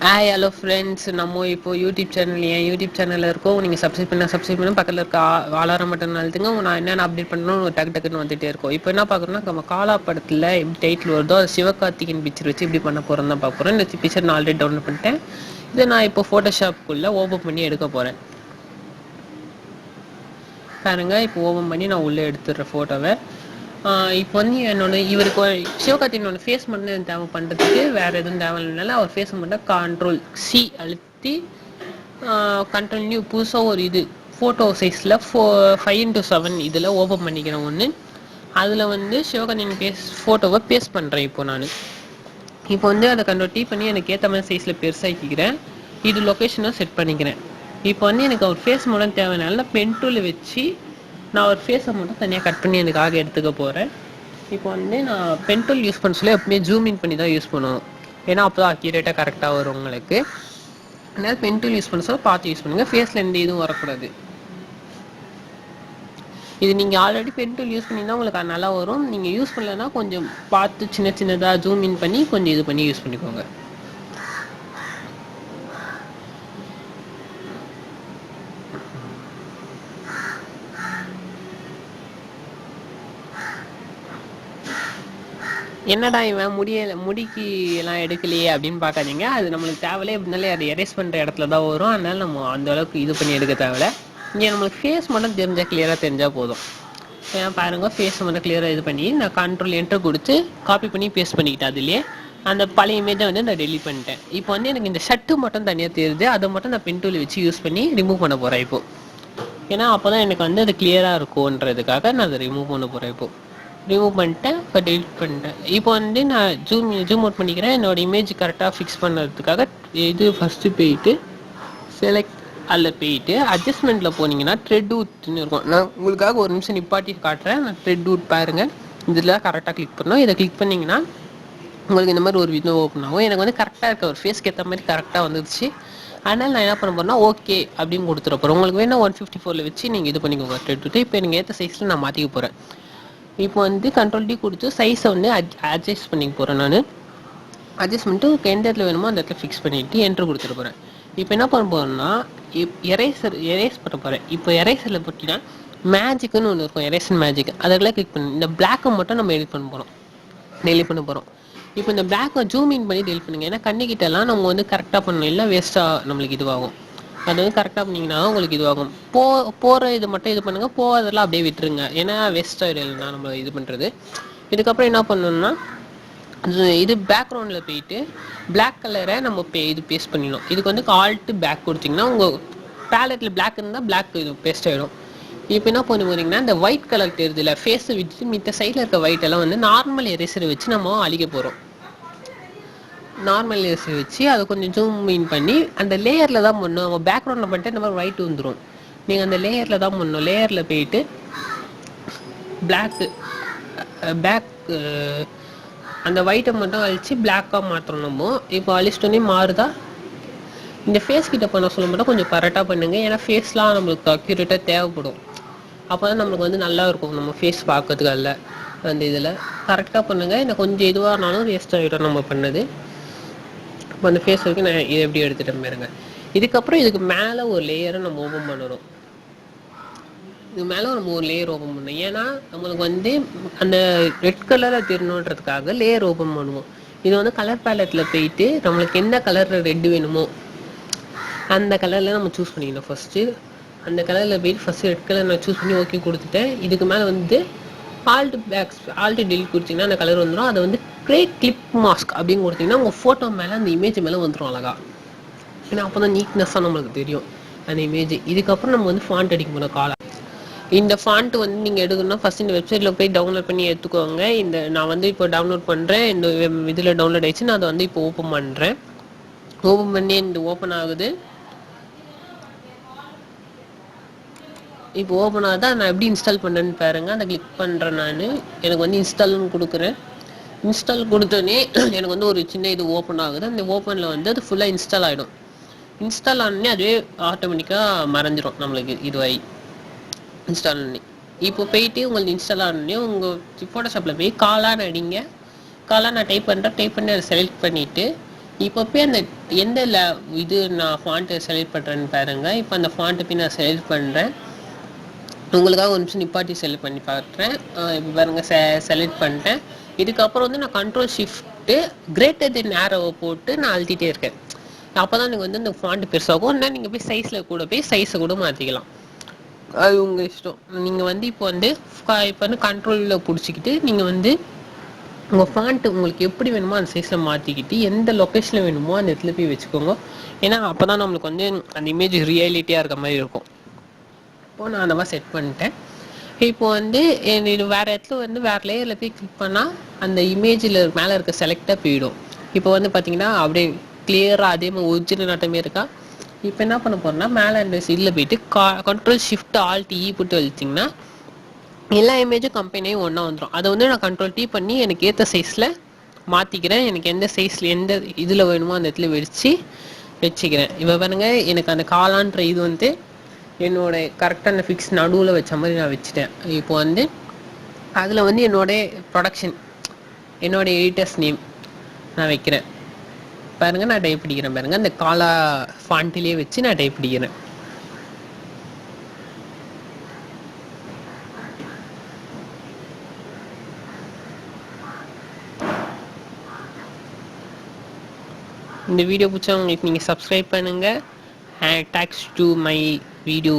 Hello friends, நம்ம இப்போ YouTube சேனலில் இருக்கோம். நீங்கள் சப்ஸ்கிரைப் பண்ண பக்கத்தில் இருக்க அலாரம் பட்டன் அழுத்துங்க. நான் என்னென்ன அப்டேட் பண்ணணும் டக்குன்னு வந்துகிட்டே இருக்கும். இப்போ என்ன பார்க்குறோன்னா, நம்ம காலா படத்தில் எப்படி டைட்டில் வருதோ அது சிவகார்த்திகேயன் பிக்சர் வச்சு இப்படி பண்ண போகிறோம் தான் பார்க்க போகிறேன். இந்த பிக்சர் நான் ஆல்ரெடி டவுன்லோட் பண்ணிட்டேன். இதை நான் இப்போ ஃபோட்டோஷாப்புக்குள்ளே ஓப்பன் பண்ணி எடுக்க போகிறேன். பாருங்கள், இப்போ ஓப்பன் பண்ணி நான் உள்ளே எடுத்துடுறேன் ஃபோட்டோவை. இப்போ வந்து இவருக்கு சிவகார்த்திகேயனோட ஃபேஸ் மட்டும் எனக்கு தேவை பண்ணுறதுக்கு, வேறு எதுவும் தேவையில்லைனால அவர் ஃபேஸை மட்டும் Ctrl+C அழுத்தி கண்ட்ரோல் நியூ புதுசாக ஒரு இது ஃபோட்டோ சைஸில் 5:7 இதில் ஓப்பன் பண்ணிக்கிறேன் ஒன்று. அதில் வந்து சிவகார்த்திகேயன் ஃபோட்டோவை பேஸ்ட் பண்ணுறேன். இப்போ வந்து அதை Ctrl+T பண்ணி எனக்கு ஏற்ற மாதிரி சைஸில் பெருசாக்கிக்கிறேன். இது லொக்கேஷனை செட் பண்ணிக்கிறேன். இப்போ வந்து எனக்கு அவர் ஃபேஸ் மட்டும் தேவைனால பென் டூலை வச்சு நான் ஒரு ஃபேஸை மட்டும் தனியாக கட் பண்ணி எனக்காக எடுத்துக்க போகிறேன். இப்போ வந்து நான் பென் டூல் யூஸ் பண்ண சொல்லி எப்பவுமே ஜூம் இன் பண்ணி தான் யூஸ் பண்ணுவோம். ஏன்னா அப்போ தான் அக்யூரேட்டாக கரெக்டாக வரும் உங்களுக்கு. அதனால் பென் டூல் யூஸ் பண்ண சொல்ல பார்த்து யூஸ் பண்ணுங்கள். ஃபேஸில் எந்த இதுவும் வரக்கூடாது. இது நீங்கள் ஆல்ரெடி பென் டூல் யூஸ் பண்ணிங்கன்னா உங்களுக்கு நல்லா வரும். நீங்கள் யூஸ் பண்ணலைன்னா கொஞ்சம் பார்த்து சின்னதாக ஜூம் இன் பண்ணி கொஞ்சம் இது பண்ணி யூஸ் பண்ணிக்கோங்க. என்னடா இவன் முடிக்கு எல்லாம் எடுக்கலையே அப்படின்னு பார்க்காதீங்க. அது நம்மளுக்கு தேவையில்லை. எப்படினாலே அது எரேஸ் பண்ணுற இடத்துல தான் வரும். அதனால நம்ம அந்த அளவுக்கு இது பண்ணி எடுக்க தேவையில்லை. இங்கே நம்மளுக்கு ஃபேஸ் மட்டும் கிளியராக தெரிஞ்சால் போதும். ஏன்னா பாருங்கள், ஃபேஸ் மட்டும் கிளியராக இது பண்ணி நான் Ctrl+Enter கொடுத்து காப்பி பண்ணி பேஸ்ட் பண்ணிக்கிட்டேன். அதுலேயே அந்த பழைய இமேஜை வந்து நான் டெலிட் பண்ணிட்டேன். இப்போ வந்து எனக்கு இந்த ஷர்ட்டு மட்டும் தனியாக தெரியுது. அதை மட்டும் நான் பென் டூல் வச்சு யூஸ் பண்ணி ரிமூவ் பண்ண போகிறேன் இப்போது. ஏன்னா அப்போ தான் எனக்கு வந்து அது கிளியராக இருக்கும்ன்றதுக்காக நான் அதை ரிமூவ் பண்ண போகிறேன். இப்போது ரிமூவ் பண்ணிட்டேன். இப்போ டெலிட் பண்ணிட்டேன். இப்போ வந்து நான் ஜூம் அவுட் பண்ணிக்கிறேன். என்னோடய இமேஜ் கரெக்டாக ஃபிக்ஸ் பண்ணுறதுக்காக இது ஃபஸ்ட்டு போயிட்டு செலக்ட் அதில் போயிட்டு அட்ஜஸ்ட்மெண்ட்டில் போனீங்கன்னா த்ரெட் ஊட்னு இருக்கும். நான் உங்களுக்காக ஒரு நிமிஷம் நிப்பாட்டி காட்டுறேன். நான் த்ரெட் ஊட் பாருங்கள். இதில் கரெக்டாக கிளிக் பண்ணோம். இதை கிளிக் பண்ணிங்கன்னா உங்களுக்கு இந்த மாதிரி ஒரு விண்டோ ஓப்பன் ஆகும். எனக்கு வந்து கரெக்டாக இருக்க ஒரு ஃபேஸ்க்கு ஏற்ற மாதிரி கரெக்டாக வந்துடுச்சு. அதனால் நான் என்ன பண்ண போகிறேன்னா ஓகே அப்படின்னு கொடுத்துட போகிறேன். உங்களுக்கு வேணால் 154 வச்சு நீங்கள் இது பண்ணிக்கோங்க த்ரெட் ஊட்டு. இப்போ எனக்கு ஏற்ற சைஸில் நான் மாற்றிக்க போகிறேன். இப்போ வந்து Ctrl+D கொடுத்து சைஸை வந்து அட்ஜஸ்ட் பண்ணிக்க போகிறேன். நான் அட்ஜஸ்ட் பண்ணிட்டு எந்த இடத்துல வேணுமோ அந்த இடத்துல ஃபிக்ஸ் பண்ணிவிட்டு என்ட்ரு கொடுத்துட்டு போகிறேன். இப்போ என்ன பண்ண போகிறேன்னா எரேஸ் பண்ண போகிறேன். இப்போ எரேசரில் போட்டிங்கன்னா மேஜிக்குன்னு ஒன்று இருக்கும், எரேசர் மேஜிக். அதெல்லாம் கிளிக் பண்ணி இந்த பிளாக்கை மட்டும் நம்ம டெலிட் பண்ண போகிறோம். இப்போ இந்த பிளாக்கை ஜூம் இன் பண்ணி டெலிட் பண்ணுங்கள். ஏன்னா கண்ணுக்கிட்டலாம் நம்ம வந்து கரெக்டாக பண்ணணும், இல்லை வேஸ்ட்டாக நம்மளுக்கு இதுவாகும். அது வந்து கரெக்டாக பண்ணிங்கன்னா உங்களுக்கு இதுவாகும். போகிற இது மட்டும் இது பண்ணுங்கள், போகிறதெல்லாம் அப்படியே விட்டுருங்க. ஏன்னா வேஸ்ட்டாக இல்லைன்னா நம்ம இது பண்ணுறது. இதுக்கப்புறம் என்ன பண்ணணும்னா இது பேக்ரவுண்டில் போயிட்டு பிளாக் கலரை நம்ம இது பேஸ்ட் பண்ணிடணும். இதுக்கு வந்து Alt பேக் கொடுத்திங்கன்னா உங்கள் பேலட்டில் பிளாக் இருந்தால் பிளாக் இது பேஸ்ட் ஆகிடும். இப்போ என்ன பண்ண போகிறீங்கன்னா இந்த ஒயிட் கலர் தெரியுது இல்லை, ஃபேஸை விட்டு மித்த சைடில் இருக்க ஒயிட்டெல்லாம் வந்து நார்மல் எரேசரை வச்சு நம்ம அழிக்க போகிறோம். நார்மல் எரேசர் வச்சு அதை கொஞ்சம் ஜூம் இன் பண்ணி அந்த லேயரில் தான் பண்ணணும். நம்ம பேக்ரவுண்டில் பண்ணிட்டு இந்த மாதிரி ஒயிட் வந்துடும். நீங்கள் அந்த லேயரில் தான் பண்ணணும். லேயரில் போயிட்டு பேக் அந்த ஒயிட்டை மட்டும் அழித்து பிளாக்காக மாற்றணும். இப்போ அழிச்சிட்டோன்னே மாறுதா. இந்த ஃபேஸ் கிட்ட பண்ண சொல்ல மட்டும் கொஞ்சம் கரெக்டாக பண்ணுங்கள். ஏன்னா ஃபேஸ்லாம் நம்மளுக்கு அக்யூரேட்டாக தேவைப்படும். அப்போ தான் நம்மளுக்கு வந்து நல்லா இருக்கும் நம்ம ஃபேஸ் பார்க்கறதுக்கு. அல்ல அந்த இதில் கரெக்டாக பண்ணுங்கள். எனக்கு கொஞ்சம் இதுவாக இருந்தாலும் வேஸ்ட் ஆகிடும் நம்ம பண்ணது. இப்போ அந்த ஃபேஸ் வரைக்கும் நான் இதை எப்படி எடுத்துகிட்டு பாருங்க. இதுக்கப்புறம் இதுக்கு மேலே ஒரு லேயரை நம்ம ஓப்பன் பண்ணணும். இது மேலே நம்ம ஒரு லேயர் ஓப்பன் பண்ணணும். ஏன்னா நம்மளுக்கு வந்து அந்த ரெட் கலரில் தெரியணுன்றதுக்காக லேயர் ஓப்பன் பண்ணுவோம். இது வந்து கலர் பேலட்டில் போயிட்டு நம்மளுக்கு எந்த கலரில் ரெட்டு வேணுமோ அந்த கலரில் நம்ம சூஸ் பண்ணிக்கணும். ஃபஸ்ட்டு அந்த கலரில் போயிட்டு ஃபஸ்ட்டு ரெட் கலர் நான் சூஸ் பண்ணி ஓகே கொடுத்துட்டேன். இதுக்கு மேலே வந்து ஆல்ட் டெலிட் கொடுத்திங்கன்னா அந்த கலர் வந்துடும். அதை வந்து கிளிப் மாஸ்க் அப்படின்னு கொடுத்திங்கன்னா உங்கள் ஃபோட்டோ மேலே அந்த இமேஜ் மேலே வந்துடும் அழகா. ஏன்னா அப்போ தான் நீட்னஸாக நம்மளுக்கு தெரியும் அந்த இமேஜ். இதுக்கப்புறம் நம்ம வந்து ஃபாண்ட் அடிக்க போகிறோம். காலா இந்த ஃபாண்ட் வந்து நீங்கள் எடுக்கணும்னா ஃபஸ்ட் இந்த வெப்சைட்டில் போய் டவுன்லோட் பண்ணி எடுத்துக்கோங்க. இந்த நான் வந்து இப்போ டவுன்லோட் பண்ணுறேன். இந்த இதில் டவுன்லோட் ஆகிடுச்சு. நான் அதை வந்து இப்போ ஓப்பன் பண்ணுறேன். ஓப்பன் பண்ணி இந்த ஓப்பன் ஆகுது. இப்போ ஓப்பன் ஆகுதா. நான் எப்படி இன்ஸ்டால் பண்ணுறேன்னு பாருங்கள். அதை கிளிக் பண்ணுறேன். நான் எனக்கு வந்து இன்ஸ்டால்னு கொடுக்குறேன். இன்ஸ்டால் கொடுத்தோன்னே எனக்கு வந்து ஒரு சின்ன இது ஓப்பன் ஆகுது. அந்த ஓப்பனில் வந்து அது ஃபுல்லாக இன்ஸ்டால் ஆகிடும். இன்ஸ்டால் ஆனோடனே அதுவே ஆட்டோமேட்டிக்காக மறைஞ்சிரும் நம்மளுக்கு இதுவாகி இன்ஸ்டால் பண்ணி. இப்போ போயிட்டு உங்களுக்கு இன்ஸ்டால் ஆனோடனே உங்கள் ஃபோட்டோஷாப்பில் போய் காலான்னு அடிங்க. காலா நான் டைப் பண்ணுறேன். டைப் பண்ணி அதை செலக்ட் பண்ணிவிட்டு இப்போ போய் அந்த எந்த இது நான் ஃபாண்ட்டை செலக்ட் பண்ணுறேன்னு பாருங்கள். இப்போ அந்த ஃபாண்ட்டை போய் நான் செலக்ட் பண்ணுறேன். உங்களுக்காக ஒரு நிமிஷம் நிப்பாட்டி செலக்ட் பண்ணி பார்க்குறேன். இப்போ பாருங்கள் செலக்ட் பண்ணிட்டேன். இதுக்கப்புறம் வந்து நான் கண்ட்ரோல் ஷிஃப்ட்டு கிரேட்டர் தென் ஆரோவை போட்டு நான் அழுத்திட்டே இருக்கேன். அப்போ தான் நீங்கள் வந்து இந்த ஃபாண்ட்டு பெருசாகும். இல்லை நீங்கள் போய் சைஸில் கூட போய் சைஸை கூட மாற்றிக்கலாம். அது உங்கள் இஷ்டம். நீங்கள் வந்து இப்போ வந்து கண்ட்ரோலில் பிடிச்சிக்கிட்டு நீங்கள் வந்து உங்கள் ஃபாண்ட்டு உங்களுக்கு எப்படி வேணுமோ அந்த சைஸில் மாற்றிக்கிட்டு எந்த லொக்கேஷனில் வேணுமோ அந்த இடத்துல போய் வச்சுக்கோங்க. ஏன்னா அப்போ தான் நம்மளுக்கு வந்து அந்த இமேஜ் ரியாலிட்டியாக இருக்க மாதிரி இருக்கும். இப்போது நான் அந்த மாதிரி செட் பண்ணிட்டேன். இப்போ வந்து இது வேறு இடத்துல வந்து வேறு லேயரில் போய் கிளிக் பண்ணால் அந்த இமேஜில் மேலே இருக்க செலக்டாக போயிடும். இப்போ வந்து பார்த்தீங்கன்னா அப்படியே கிளியராக அதே மாதிரி ஒரிஜினல் ஆட்டமே இருக்கா. இப்போ என்ன பண்ண போகிறேன்னா மேலே அந்த இதில் போயிட்டு கண்ட்ரோல் ஷிஃப்ட் ஆல்ட் இ போட்டு வச்சிங்கன்னா எல்லா இமேஜும் கம்பெனியும் ஒன்றா வந்துடும். அதை வந்து நான் கண்ட்ரோல் டி பண்ணி எனக்கு ஏற்ற சைஸில் மாற்றிக்கிறேன். எனக்கு எந்த சைஸில் எந்த இதில் வேணுமோ அந்த இடத்துல வச்சுக்கிறேன். இப்போ பாருங்க எனக்கு அந்த காலான்ற இது வந்து என்னோட கரெக்டான ஃபிக்ஸ் நடுவில் வச்ச மாதிரி நான் வச்சுட்டேன். இப்போ வந்து அதில் வந்து என்னோடய ப்ரொடக்ஷன் என்னோடய எடிட்டர்ஸ் நேம் நான் வைக்கிறேன். பாருங்கள் நான் டைப் பிடிக்கிறேன். பாருங்கள் அந்த காலா ஃபாண்ட்டிலே வச்சு நான் டைப் பிடிக்கிறேன். இந்த வீடியோ பிடிச்சா உங்களுக்கு நீங்கள் சப்ஸ்கிரைப் பண்ணுங்கள். And takes to my video.